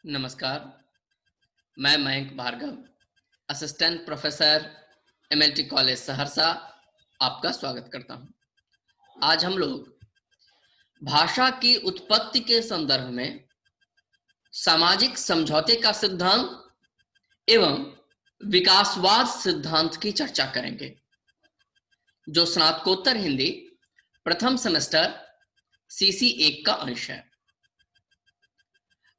नमस्कार, मैं Mayank Bhargava, assistant professor MLT college Saharsa आपका स्वागत करता हूं। आज हम लोग भाषा की उत्पत्ति के संदर्भ में सामाजिक समझौते का सिद्धांत एवं विकासवाद सिद्धांत की चर्चा करेंगे, जो स्नातकोत्तर हिंदी प्रथम सेमेस्टर सीसी 1 का अंश है।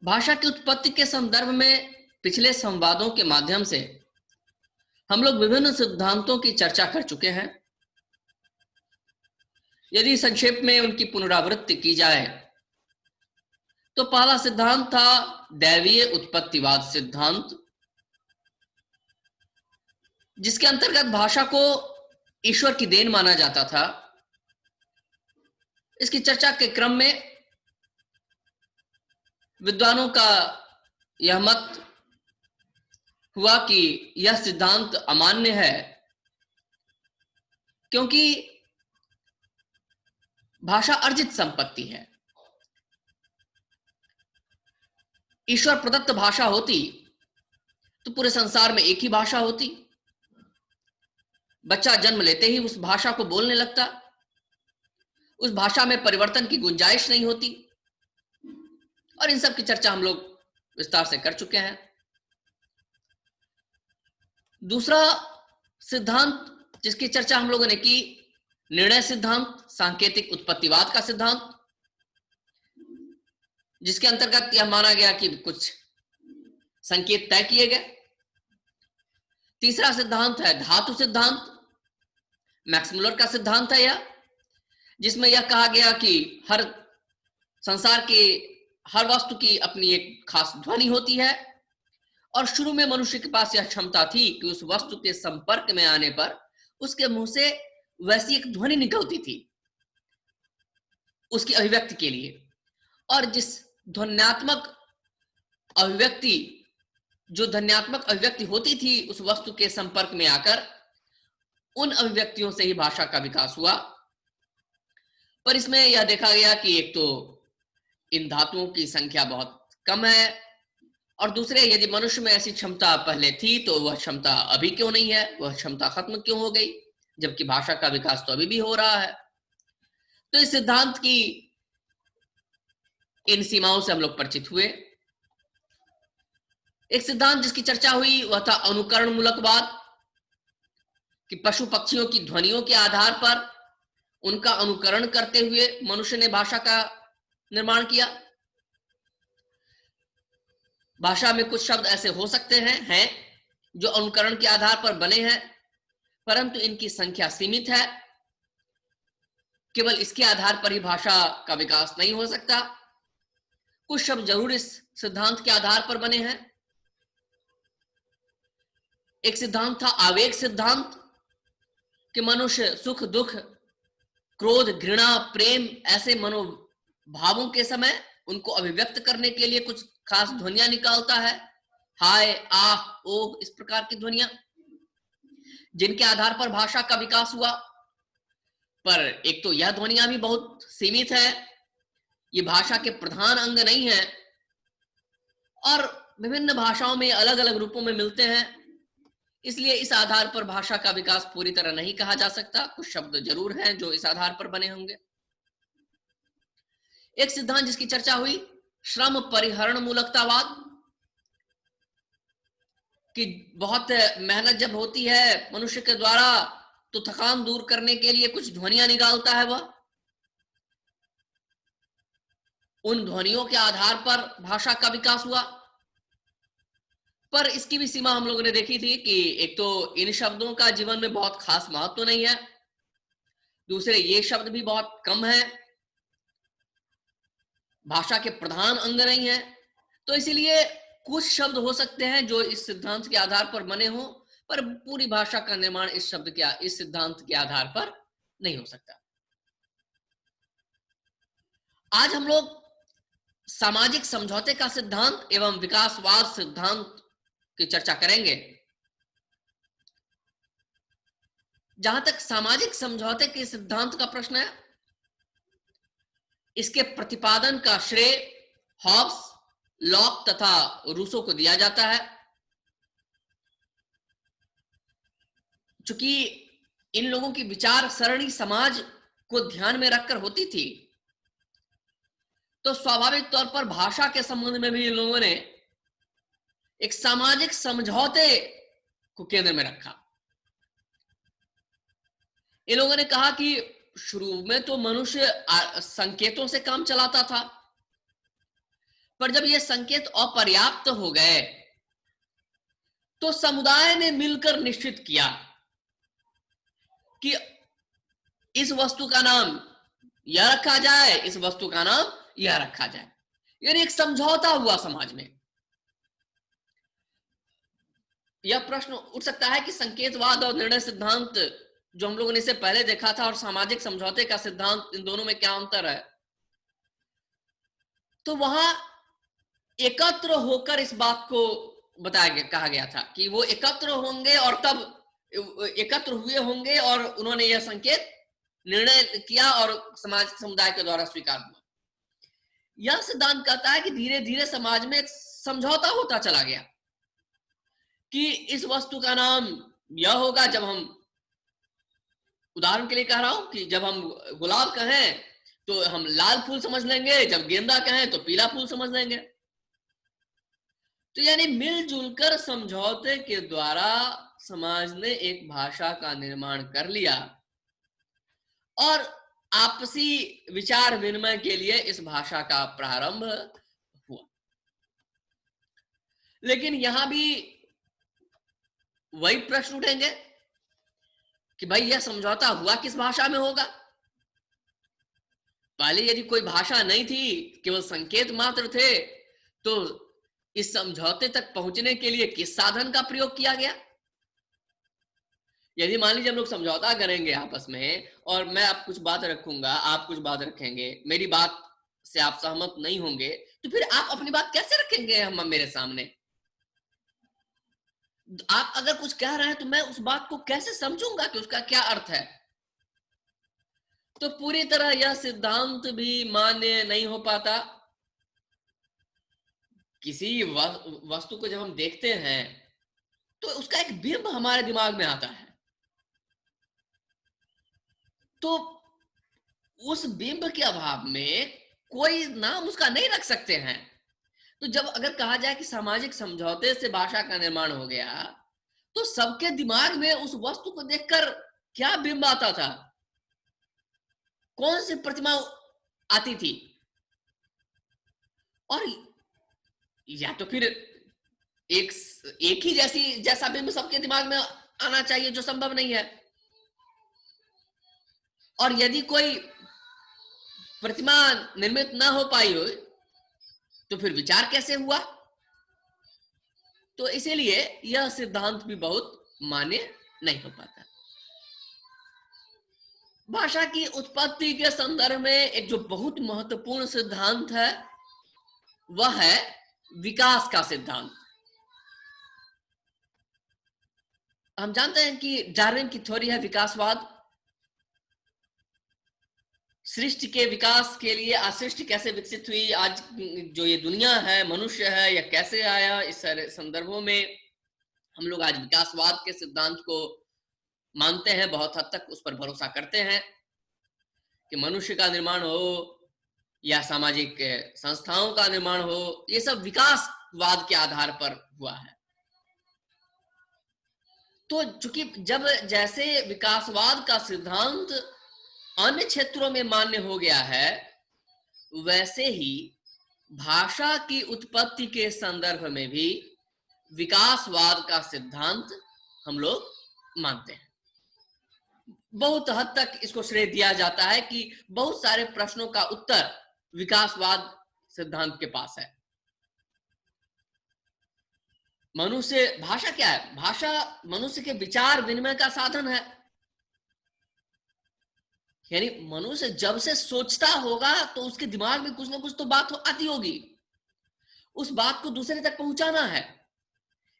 भाषा की उत्पत्ति के संदर्भ में पिछले संवादों के माध्यम से हम लोग विभिन्न सिद्धांतों की चर्चा कर चुके हैं। यदि संक्षेप में उनकी पुनरावृत्ति की जाए तो पहला सिद्धांत था दैवीय उत्पत्तिवाद सिद्धांत, जिसके अंतर्गत भाषा को ईश्वर की देन माना जाता था। इसकी चर्चा के क्रम में विद्वानों का यह मत हुआ कि यह सिद्धांत अमान्य है, क्योंकि भाषा अर्जित संपत्ति है। ईश्वर प्रदत्त भाषा होती तो पूरे संसार में एक ही भाषा होती। बच्चा जन्म लेते ही उस भाषा को बोलने लगता, उस भाषा में परिवर्तन की गुंजाइश नहीं होती। और इन सब की चर्चा हम लोग विस्तार से कर चुके हैं। दूसरा सिद्धांत जिसकी चर्चा हम लोगों ने की, निर्णय सिद्धांत, सांकेतिक उत्पत्तिवाद का सिद्धांत, जिसके अंतर्गत यह माना गया कि कुछ संकेत तय किए गए। तीसरा सिद्धांत है धातु सिद्धांत, मैक्स मुलर का सिद्धांत है यह, जिसमें यह कहा गया कि हर संसार के हर वस्तु की अपनी एक खास ध्वनि होती है, और शुरू में मनुष्य के पास यह क्षमता थी कि उस वस्तु के संपर्क में आने पर उसके मुंह से वैसी एक ध्वनि निकलती थी उसकी अभिव्यक्ति के लिए। और जिस ध्वन्यात्मक अभिव्यक्ति जो ध्वन्यात्मक अभिव्यक्ति होती थी उस वस्तु के संपर्क में आकर, उन अभिव्यक्तियों से ही भाषा का विकास हुआ। पर इसमें यह देखा गया कि एक तो इन धातुओं की संख्या बहुत कम है, और दूसरे यदि मनुष्य में ऐसी क्षमता पहले थी तो वह क्षमता अभी क्यों नहीं है, वह क्षमता खत्म क्यों हो गई, जबकि भाषा का विकास तो अभी भी हो रहा है। तो इस सिद्धांत की इन सीमाओं से हम लोग परिचित हुए। एक सिद्धांत जिसकी चर्चा हुई वह था अनुकरण मूलकवाद, कि पशु पक्षियों की ध्वनियों के आधार पर उनका अनुकरण करते हुए मनुष्य ने भाषा का निर्माण किया। भाषा में कुछ शब्द ऐसे हो सकते हैं जो अनुकरण के आधार पर बने हैं, परंतु इनकी संख्या सीमित है। केवल इसके आधार पर ही भाषा का विकास नहीं हो सकता। कुछ शब्द जरूर इस सिद्धांत के आधार पर बने हैं। एक सिद्धांत था आवेग सिद्धांत, कि मनुष्य सुख दुख क्रोध घृणा प्रेम ऐसे मनोभावों के समय उनको अभिव्यक्त करने के लिए कुछ खास ध्वनियां निकालता है, हाय आह ओह, इस प्रकार की ध्वनियां, जिनके आधार पर भाषा का विकास हुआ। पर एक तो यह ध्वनियां भी बहुत सीमित है, ये भाषा के प्रधान अंग नहीं है, और विभिन्न भाषाओं में अलग अलग रूपों में मिलते हैं। इसलिए इस आधार पर भाषा का विकास पूरी तरह नहीं कहा जा सकता। कुछ शब्द जरूर हैं जो इस आधार पर बने होंगे। एक सिद्धांत जिसकी चर्चा हुई श्रम परिहरण मूलकतावाद, कि बहुत मेहनत जब होती है मनुष्य के द्वारा तो थकान दूर करने के लिए कुछ ध्वनियां निकालता है वह, उन ध्वनियों के आधार पर भाषा का विकास हुआ। पर इसकी भी सीमा हम लोगों ने देखी थी कि एक तो इन शब्दों का जीवन में बहुत खास महत्व तो नहीं है, दूसरे ये शब्द भी बहुत कम है, भाषा के प्रधान अंग नहीं है। तो इसीलिए कुछ शब्द हो सकते हैं जो इस सिद्धांत के आधार पर बने हों, पर पूरी भाषा का निर्माण इस सिद्धांत के आधार पर नहीं हो सकता। आज हम लोग सामाजिक समझौते का सिद्धांत एवं विकासवाद सिद्धांत की चर्चा करेंगे। जहां तक सामाजिक समझौते के सिद्धांत का प्रश्न है, इसके प्रतिपादन का श्रेय हॉब्स लॉक तथा रूसो को दिया जाता है। चूंकि इन लोगों की विचार सरणी समाज को ध्यान में रखकर होती थी, तो स्वाभाविक तौर पर भाषा के संबंध में भी इन लोगों ने एक सामाजिक समझौते को केंद्र में रखा। इन लोगों ने कहा कि शुरू में तो मनुष्य संकेतों से काम चलाता था, पर जब ये संकेत अपर्याप्त हो गए तो समुदाय ने मिलकर निश्चित किया कि इस वस्तु का नाम यह रखा जाए, इस वस्तु का नाम यह रखा जाए। यानी एक समझौता हुआ समाज में। यह प्रश्न उठ सकता है कि संकेतवाद और निर्णय सिद्धांत जो हम लोगों ने इससे पहले देखा था और सामाजिक समझौते का सिद्धांत, इन दोनों में क्या अंतर है? तो वहां एकत्र होकर इस बात को कहा गया था कि वो एकत्र होंगे और तब एकत्र हुए होंगे और उन्होंने यह संकेत निर्णय किया और समुदाय के द्वारा स्वीकार हुआ। यह सिद्धांत कहता है कि धीरे धीरे समाज में एक समझौता होता चला गया कि इस वस्तु का नाम यह होगा। जब हम, उदाहरण के लिए कह रहा हूं, कि जब हम गुलाब कहें तो हम लाल फूल समझ लेंगे, जब गेंदा कहें तो पीला फूल समझ लेंगे। तो यानी मिलजुल कर समझौते के द्वारा समाज ने एक भाषा का निर्माण कर लिया और आपसी विचार विनिमय के लिए इस भाषा का प्रारंभ हुआ। लेकिन यहां भी वही प्रश्न उठेंगे कि भाई यह समझौता हुआ किस भाषा में होगा? पहले यदि कोई भाषा नहीं थी, केवल संकेत मात्र थे, तो इस समझौते तक पहुंचने के लिए किस साधन का प्रयोग किया गया? यदि मान लीजिए हम लोग समझौता करेंगे आपस में और मैं आप कुछ बात रखूंगा, आप कुछ बात रखेंगे, मेरी बात से आप सहमत नहीं होंगे, तो फिर आप अपनी बात कैसे रखेंगे हम मेरे सामने? आप अगर कुछ कह रहे हैं तो मैं उस बात को कैसे समझूंगा कि उसका क्या अर्थ है? तो पूरी तरह यह सिद्धांत भी मान्य नहीं हो पाता। किसी वस्तु को जब हम देखते हैं तो उसका एक बिंब हमारे दिमाग में आता है, तो उस बिंब के अभाव में कोई नाम उसका नहीं रख सकते हैं। तो जब अगर कहा जाए कि सामाजिक समझौते से भाषा का निर्माण हो गया, तो सबके दिमाग में उस वस्तु को देखकर क्या बिंब आता था? कौन सी प्रतिमा आती थी? और या तो फिर एक एक ही जैसा बिंब सबके दिमाग में आना चाहिए, जो संभव नहीं है। और यदि कोई प्रतिमा निर्मित ना हो पाई हो तो फिर विचार कैसे हुआ? तो इसीलिए यह सिद्धांत भी बहुत मान्य नहीं हो पाता। भाषा की उत्पत्ति के संदर्भ में एक जो बहुत महत्वपूर्ण सिद्धांत है वह है विकास का सिद्धांत। हम जानते हैं कि डार्विन की थ्योरी है विकासवाद। सृष्टि के विकास के लिए आज सृष्टि कैसे विकसित हुई, आज जो ये दुनिया है, मनुष्य है, यह कैसे आया, इस सारे संदर्भों में हम लोग आज विकासवाद के सिद्धांत को मानते हैं, बहुत हद तक उस पर भरोसा करते हैं कि मनुष्य का निर्माण हो या सामाजिक संस्थाओं का निर्माण हो, ये सब विकासवाद के आधार पर हुआ है। तो चूंकि जब जैसे विकासवाद का सिद्धांत अन्य क्षेत्रों में मान्य हो गया है, वैसे ही भाषा की उत्पत्ति के संदर्भ में भी विकासवाद का सिद्धांत हम लोग मानते हैं। बहुत हद तक इसको श्रेय दिया जाता है कि बहुत सारे प्रश्नों का उत्तर विकासवाद सिद्धांत के पास है। मनुष्य, भाषा क्या है? भाषा मनुष्य के विचार विनिमय का साधन है। यानी मनुष्य जब से सोचता होगा तो उसके दिमाग में कुछ ना कुछ तो बात आती होगी, उस बात को दूसरे तक पहुंचाना है,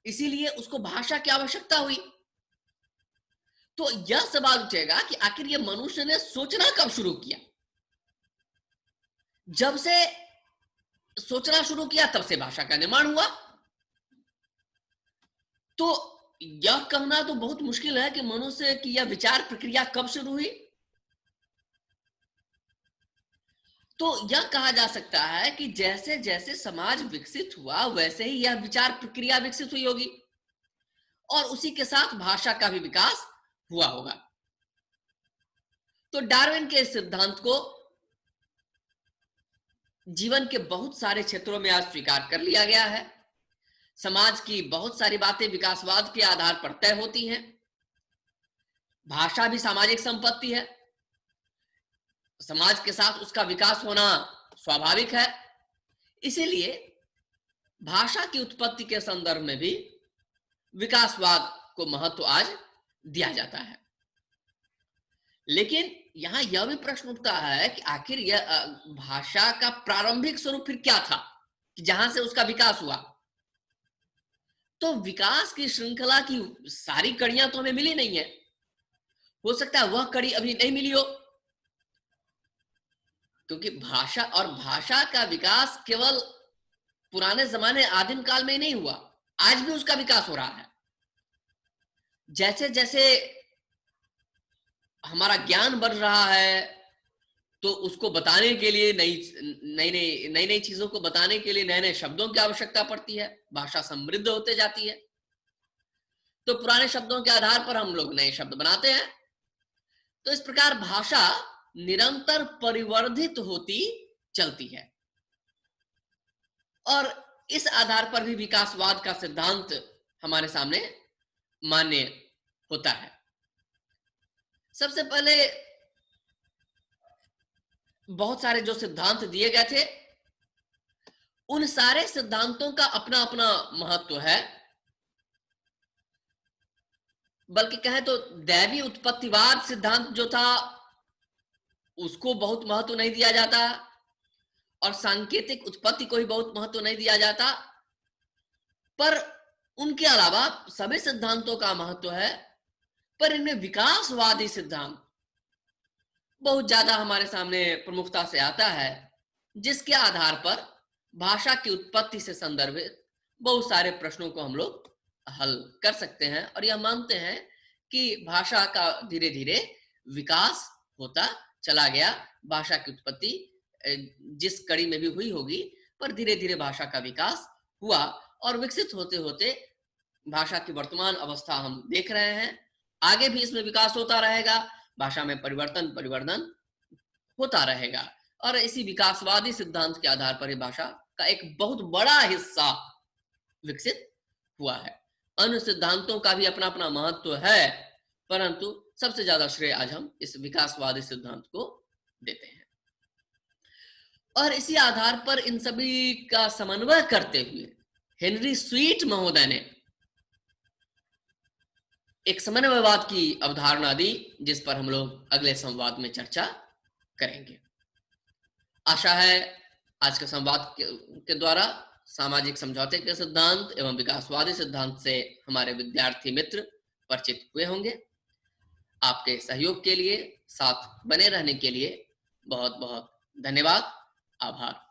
इसीलिए उसको भाषा की आवश्यकता हुई। तो यह सवाल उठेगा कि आखिर यह मनुष्य ने सोचना कब शुरू किया? जब से सोचना शुरू किया, तब से भाषा का निर्माण हुआ। तो यह कहना तो बहुत मुश्किल है कि मनुष्य की यह विचार प्रक्रिया कब शुरू हुई। तो यह कहा जा सकता है कि जैसे जैसे समाज विकसित हुआ वैसे ही यह विचार प्रक्रिया विकसित हुई होगी, और उसी के साथ भाषा का भी विकास हुआ होगा। तो डार्विन के सिद्धांत को जीवन के बहुत सारे क्षेत्रों में आज स्वीकार कर लिया गया है। समाज की बहुत सारी बातें विकासवाद के आधार पर तय होती हैं। भाषा भी सामाजिक संपत्ति है, समाज के साथ उसका विकास होना स्वाभाविक है। इसीलिए भाषा की उत्पत्ति के संदर्भ में भी विकासवाद को महत्व आज दिया जाता है। लेकिन यहां यह भी प्रश्न उठता है कि आखिर यह भाषा का प्रारंभिक स्वरूप फिर क्या था कि जहां से उसका विकास हुआ। तो विकास की श्रृंखला की सारी कड़ियां तो हमें मिली नहीं है, हो सकता है वह कड़ी अभी नहीं मिली हो, क्योंकि भाषा का विकास केवल पुराने जमाने आदिम काल में ही नहीं हुआ, आज भी उसका विकास हो रहा है। जैसे जैसे हमारा ज्ञान बढ़ रहा है, तो उसको बताने के लिए नई नई चीजों को बताने के लिए नए नए शब्दों की आवश्यकता पड़ती है। भाषा समृद्ध होते जाती है, तो पुराने शब्दों के आधार पर हम लोग नए शब्द बनाते हैं। तो इस प्रकार भाषा निरंतर परिवर्धित होती चलती है, और इस आधार पर भी विकासवाद का सिद्धांत हमारे सामने मान्य होता है। सबसे पहले बहुत सारे जो सिद्धांत दिए गए थे, उन सारे सिद्धांतों का अपना अपना महत्व है। बल्कि कहें तो दैवी उत्पत्तिवाद सिद्धांत जो था उसको बहुत महत्व नहीं दिया जाता, और सांकेतिक उत्पत्ति को भी बहुत महत्व नहीं दिया जाता। पर उनके अलावा सभी सिद्धांतों का महत्व है, पर इनमें विकासवादी सिद्धांत बहुत ज्यादा हमारे सामने प्रमुखता से आता है, जिसके आधार पर भाषा की उत्पत्ति से संदर्भित बहुत सारे प्रश्नों को हम लोग हल कर सकते हैं, और यह मानते हैं कि भाषा का धीरे धीरे विकास होता चला गया। भाषा की उत्पत्ति जिस कड़ी में भी हुई होगी, पर धीरे धीरे भाषा का विकास हुआ, और विकसित होते होते भाषा की वर्तमान अवस्था हम देख रहे हैं। आगे भी इसमें विकास होता रहेगा, भाषा में परिवर्तन होता रहेगा, और इसी विकासवादी सिद्धांत के आधार पर ही भाषा का एक बहुत बड़ा हिस्सा विकसित हुआ है। अन्य सिद्धांतों का भी अपना अपना महत्व है, परंतु सबसे ज्यादा श्रेय आज हम इस विकासवादी सिद्धांत को देते हैं। और इसी आधार पर इन सभी का समन्वय करते हुए हेनरी स्वीट महोदय ने एक समन्वयवाद की अवधारणा दी, जिस पर हम लोग अगले संवाद में चर्चा करेंगे। आशा है आज के संवाद के द्वारा सामाजिक समझौते के सिद्धांत एवं विकासवादी सिद्धांत से हमारे विद्यार्थी मित्र परिचित हुए होंगे। आपके सहयोग के लिए, साथ बने रहने के लिए बहुत बहुत धन्यवाद, आभार।